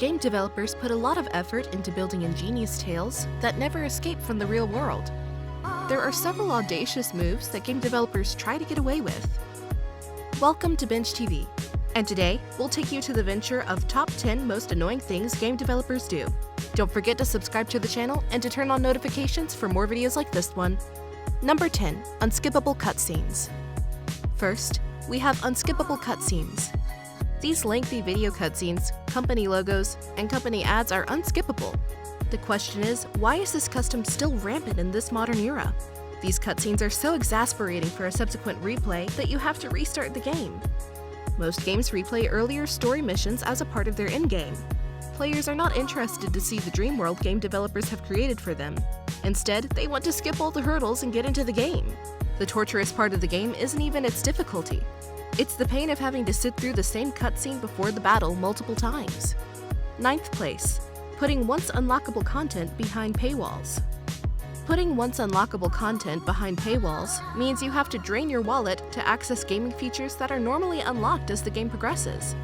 Game developers put a lot of effort into building ingenious tales that never escape from the real world. There are several audacious moves that game developers try to get away with. Welcome to Binge TV, and today we'll take you to the venture of top 10 most annoying things game developers do. Don't forget to subscribe to the channel and to turn on notifications for more videos like this one. Number 10. Unskippable Cutscenes. First, we have unskippable cutscenes. These lengthy video cutscenes, company logos, and company ads are unskippable. The question is, why is this custom still rampant in this modern era? These cutscenes are so exasperating for a subsequent replay that you have to restart the game. Most games replay earlier story missions as a part of their endgame. Players are not interested to see the dream world game developers have created for them. Instead, they want to skip all the hurdles and get into the game. The torturous part of the game isn't even its difficulty. It's the pain of having to sit through the same cutscene before the battle multiple times. 9th place. Putting once unlockable content behind paywalls. Putting once unlockable content behind paywalls means you have to drain your wallet to access gaming features that are normally unlocked as the game progresses.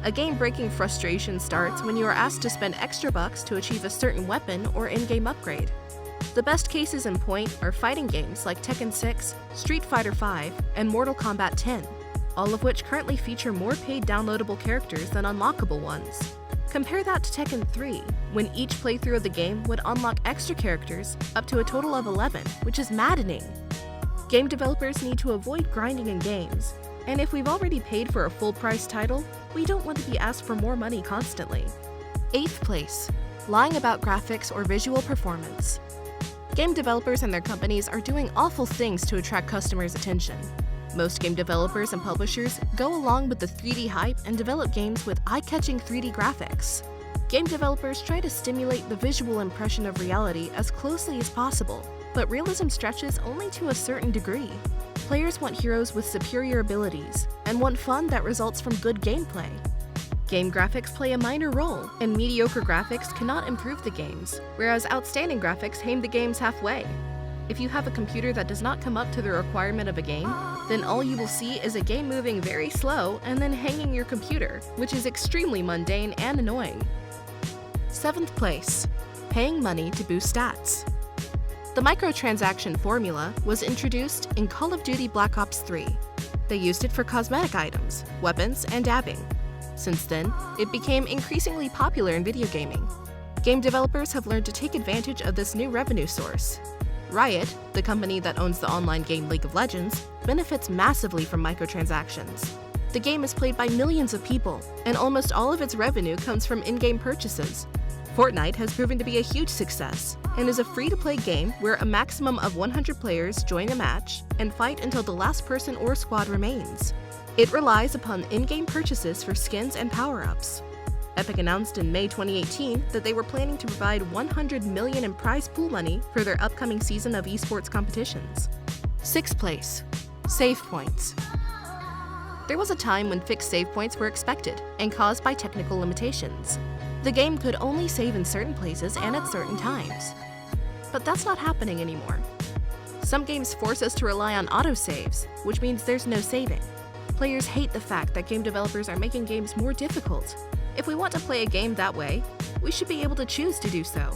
A game-breaking frustration starts when you are asked to spend extra bucks to achieve a certain weapon or in-game upgrade. The best cases in point are fighting games like Tekken 6, Street Fighter V, and Mortal Kombat 10, all of which currently feature more paid downloadable characters than unlockable ones. Compare that to Tekken 3, when each playthrough of the game would unlock extra characters up to a total of 11, which is maddening. Game developers need to avoid grinding in games, and if we've already paid for a full-price title, we don't want to be asked for more money constantly. 8th place. Lying about graphics or visual performance. Game developers and their companies are doing awful things to attract customers' attention. Most game developers and publishers go along with the 3D hype and develop games with eye-catching 3D graphics. Game developers try to stimulate the visual impression of reality as closely as possible, but realism stretches only to a certain degree. Players want heroes with superior abilities and want fun that results from good gameplay. Game graphics play a minor role, and mediocre graphics cannot improve the games, whereas outstanding graphics aim the games halfway. If you have a computer that does not come up to the requirement of a game, then all you will see is a game moving very slow and then hanging your computer, which is extremely mundane and annoying. 7th place. Paying money to boost stats. The microtransaction formula was introduced in Call of Duty Black Ops 3. They used it for cosmetic items, weapons, and dabbing. Since then, it became increasingly popular in video gaming. Game developers have learned to take advantage of this new revenue source. Riot, the company that owns the online game League of Legends, benefits massively from microtransactions. The game is played by millions of people, and almost all of its revenue comes from in-game purchases. Fortnite has proven to be a huge success, and is a free-to-play game where a maximum of 100 players join a match and fight until the last person or squad remains. It relies upon in-game purchases for skins and power-ups. Epic announced in May 2018 that they were planning to provide $100 million in prize pool money for their upcoming season of esports competitions. 6th place. Save points. There was a time when fixed save points were expected and caused by technical limitations. The game could only save in certain places and at certain times. But that's not happening anymore. Some games force us to rely on autosaves, which means there's no saving. Players hate the fact that game developers are making games more difficult. If we want to play a game that way, we should be able to choose to do so.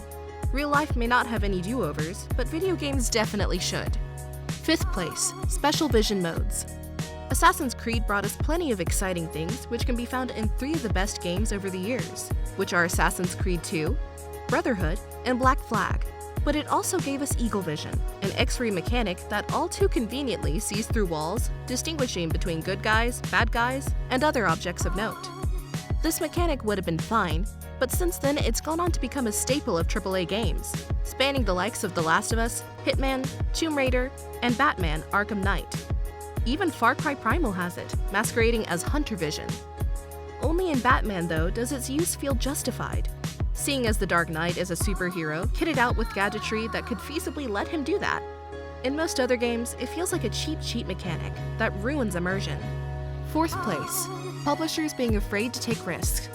Real life may not have any do-overs, but video games definitely should. 5th place. Special Vision Modes. Assassin's Creed brought us plenty of exciting things which can be found in 3 of the best games over the years, which are Assassin's Creed 2, Brotherhood, and Black Flag. But it also gave us Eagle Vision, an X-ray mechanic that all too conveniently sees through walls, distinguishing between good guys, bad guys, and other objects of note. This mechanic would have been fine, but since then it's gone on to become a staple of AAA games, spanning the likes of The Last of Us, Hitman, Tomb Raider, and Batman: Arkham Knight. Even Far Cry Primal has it, masquerading as Hunter Vision. Only in Batman, though, does its use feel justified, seeing as the Dark Knight is a superhero kitted out with gadgetry that could feasibly let him do that. In most other games, it feels like a cheap mechanic that ruins immersion. 4th place. Publishers being afraid to take risks.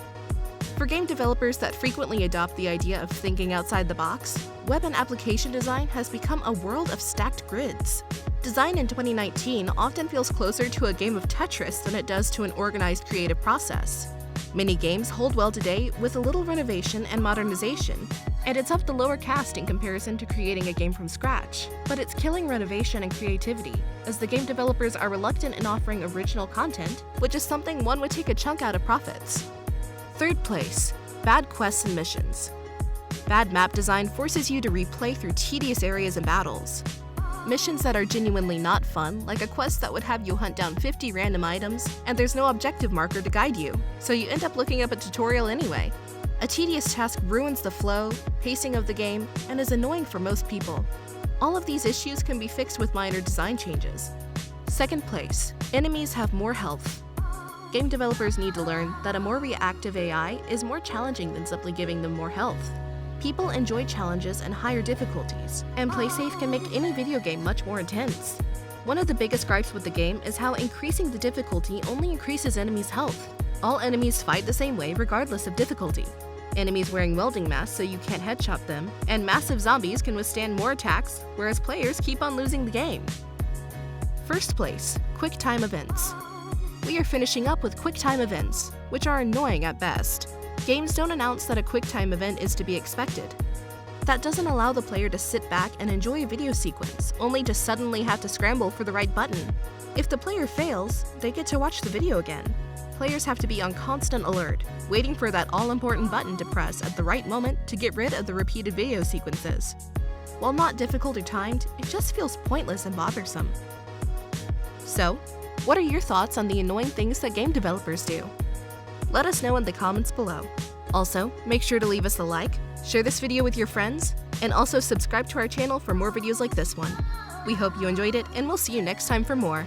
For game developers that frequently adopt the idea of thinking outside the box, web and application design has become a world of stacked grids. Design in 2019 often feels closer to a game of Tetris than it does to an organized creative process. Many games hold well today with a little renovation and modernization, and it's of the lower caste in comparison to creating a game from scratch. But it's killing renovation and creativity, as the game developers are reluctant in offering original content, which is something one would take a chunk out of profits. Third place, bad quests and missions. Bad map design forces you to replay through tedious areas and battles. Missions that are genuinely not fun, like a quest that would have you hunt down 50 random items, and there's no objective marker to guide you, so you end up looking up a tutorial anyway. A tedious task ruins the flow, pacing of the game, and is annoying for most people. All of these issues can be fixed with minor design changes. Second place, enemies have more health. Game developers need to learn that a more reactive AI is more challenging than simply giving them more health. People enjoy challenges and higher difficulties, and play safe can make any video game much more intense. One of the biggest gripes with the game is how increasing the difficulty only increases enemies' health. All enemies fight the same way regardless of difficulty. Enemies wearing welding masks so you can't headshot them, and massive zombies can withstand more attacks, whereas players keep on losing the game. First place, quick time events. We are finishing up with quick time events, which are annoying at best. Games don't announce that a QuickTime event is to be expected. That doesn't allow the player to sit back and enjoy a video sequence, only to suddenly have to scramble for the right button. If the player fails, they get to watch the video again. Players have to be on constant alert, waiting for that all-important button to press at the right moment to get rid of the repeated video sequences. While not difficult or timed, it just feels pointless and bothersome. So, what are your thoughts on the annoying things that game developers do? Let us know in the comments below. Also, make sure to leave us a like, share this video with your friends, and also subscribe to our channel for more videos like this one. We hope you enjoyed it, and we'll see you next time for more.